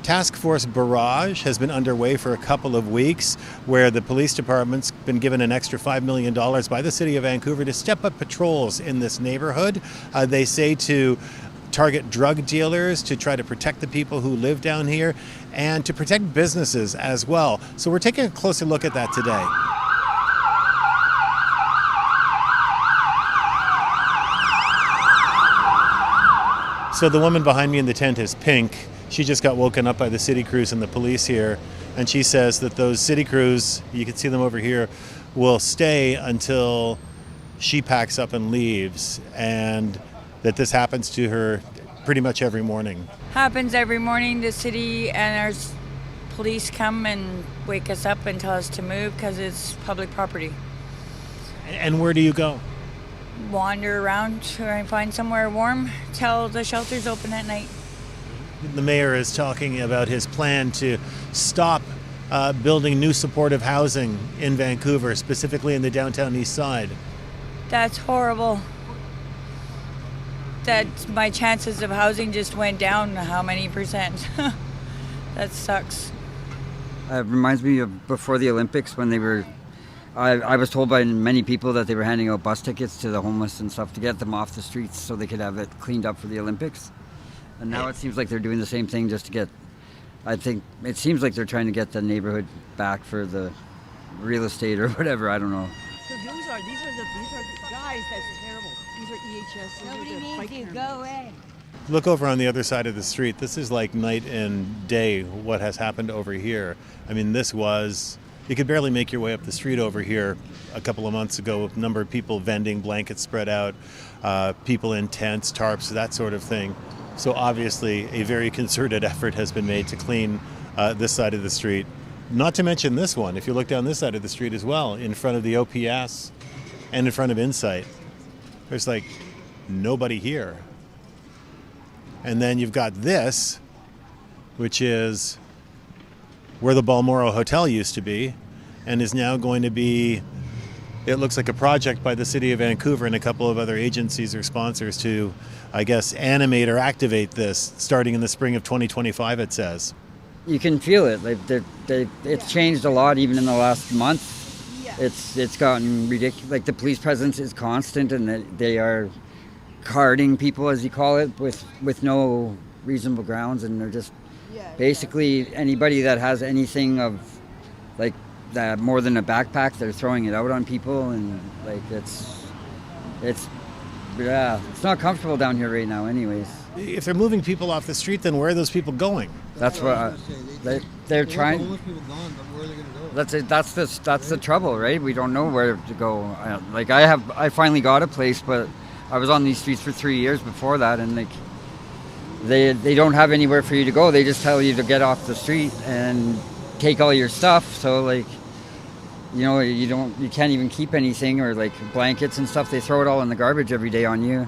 Task Force Barrage has been underway for a couple of weeks, where the police department's been given an extra $5 million by the city of Vancouver to step up patrols in this neighborhood. They say to target drug dealers, to try to protect the people who live down here, and to protect businesses as well. So we're taking a closer look at that today. So the woman behind me in the tent is Pink. She just got woken up by the city crews and the police here, and she says that those city crews, you can see them over here, will stay until she packs up and leaves, and that this happens to her pretty much every morning. Happens every morning. The city and our police come and wake us up and tell us to move because it's public property. And where do you go? Wander around, try and find somewhere warm till the shelter's open at night. The mayor is talking about his plan to stop building new supportive housing in Vancouver, specifically in the Downtown Eastside. That's horrible. That my chances of housing just went down how many percent? That sucks. It reminds me of before the Olympics when they were, I was told by many people that they were handing out bus tickets to the homeless and stuff to get them off the streets so they could have it cleaned up for the Olympics. And now it seems like they're doing the same thing just to get, I think, it seems like they're trying to get the neighborhood back for the real estate or whatever, I don't know. So these are the guys, that's terrible. These are EHS. Nobody needs you, go away. Look over on the other side of the street. This is like night and day what has happened over here. I mean, this was, you could barely make your way up the street over here a couple of months ago. A number of people vending, blankets spread out, people in tents, tarps, that sort of thing. So obviously a very concerted effort has been made to clean this side of the street. Not to mention this one. If you look down this side of the street as well, in front of the OPS and in front of Insight, there's like nobody here. And then you've got this, which is where the Balmoral Hotel used to be and is now going to be, it looks like a project by the city of Vancouver and a couple of other agencies or sponsors to, I guess, animate or activate this starting in the spring of 2025, it says. You can feel it. Like it's changed a lot even in the last month. It's gotten ridiculous. Like the police presence is constant, and they are carding people, as you call it, with no reasonable grounds, and they're just basically anybody that has anything of like that more than a backpack, they're throwing it out on people, and like it's not comfortable down here right now anyways. If they're moving people off the street, then where are those people going? That's what they're trying. Homeless people gone, but where are they going to go? That's the trouble, right? We don't know where to go. I finally got a place, but I was on these streets for 3 years before that, and like they don't have anywhere for you to go. They just tell you to get off the street and take all your stuff. So like, you know, you can't even keep anything, or like blankets and stuff. They throw it all in the garbage every day on you.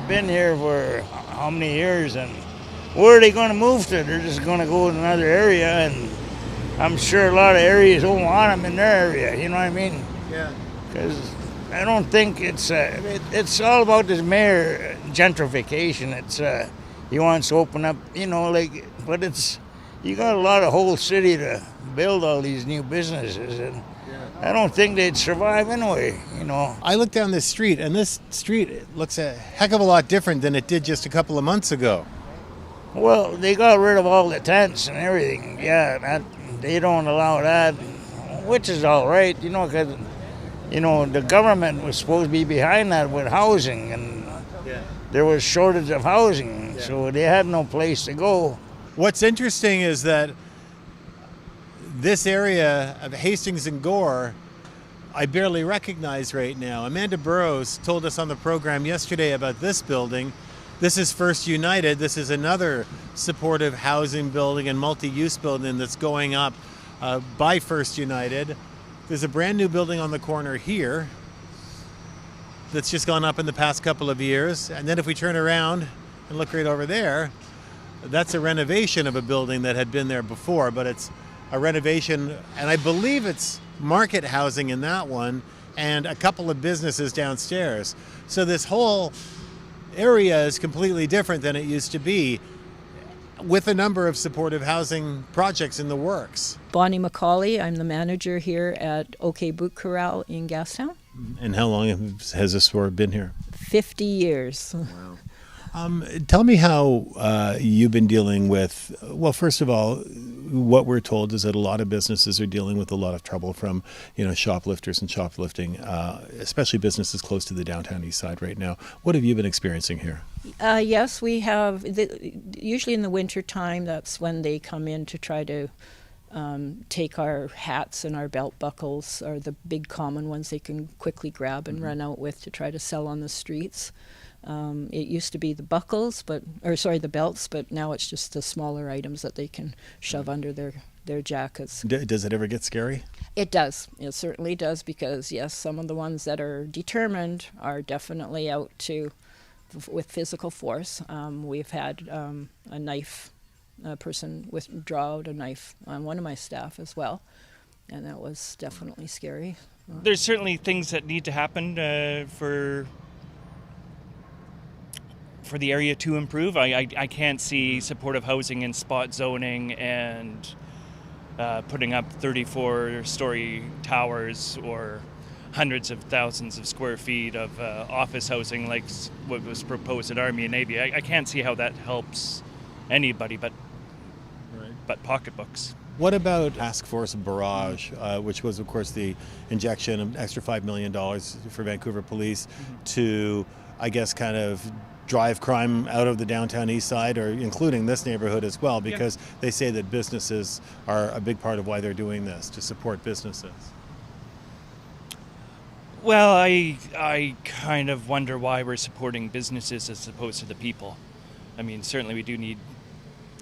Been here for how many years, and where are they going to move to? They're just going to go to another area, and I'm sure a lot of areas don't want them in their area. You know what I mean? Yeah. Because I don't think it's all about this mayor gentrification. It's he wants to open up, you know, like, but it's, you got a lot of whole city to build all these new businesses, and I don't think they'd survive anyway, you know. I look down this street, and this street looks a heck of a lot different than it did just a couple of months ago. Well, they got rid of all the tents and everything. Yeah, they don't allow that, which is all right, you know, because, you know, the government was supposed to be behind that with housing, and there was shortage of housing, so they had no place to go. What's interesting is that this area of Hastings and Gore, I barely recognize right now. Amanda Burrows told us on the program yesterday about this building. This is First United. This is another supportive housing building and multi-use building that's going up by First United. There's a brand new building on the corner here that's just gone up in the past couple of years. And then if we turn around and look right over there, that's a renovation of a building that had been there before, but it's a renovation, and I believe it's market housing in that one, and a couple of businesses downstairs. So this whole area is completely different than it used to be, with a number of supportive housing projects in the works. Bonnie McCauley, I'm the manager here at OK Boot Corral in Gastown. And how long has this store been here? 50 years. Tell me how you've been dealing with, well, first of all, what we're told is that a lot of businesses are dealing with a lot of trouble from, shoplifters and shoplifting, especially businesses close to the Downtown Eastside right now. What have you been experiencing here? Yes, we have. Usually in the winter time, that's when they come in to try to take our hats and our belt buckles, are the big common ones they can quickly grab and run out with to try to sell on the streets. It used to be the the belts, but now it's just the smaller items that they can shove under their jackets. Does it ever get scary? It does. It certainly does, because yes, some of the ones that are determined are definitely out with physical force. We've had a knife, a person draw out a knife on one of my staff as well, and that was definitely scary. There's certainly things that need to happen for the area to improve. I can't see supportive housing and spot zoning and putting up 34-story towers or hundreds of thousands of square feet of office housing like what was proposed at Army and Navy. I can't see how that helps anybody but pocketbooks. What about Task Force Barrage, which was, of course, the injection of extra $5 million for Vancouver Police to, I guess, kind of drive crime out of the Downtown Eastside, or including this neighborhood as well, because they say that businesses are a big part of why they're doing this, to support businesses. Well, I kind of wonder why we're supporting businesses as opposed to the people. I mean, certainly we do need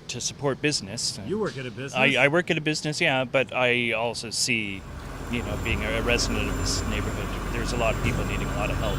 to support business. You work at a business? I work at a business, yeah, but I also see, being a resident of this neighborhood, there's a lot of people needing a lot of help.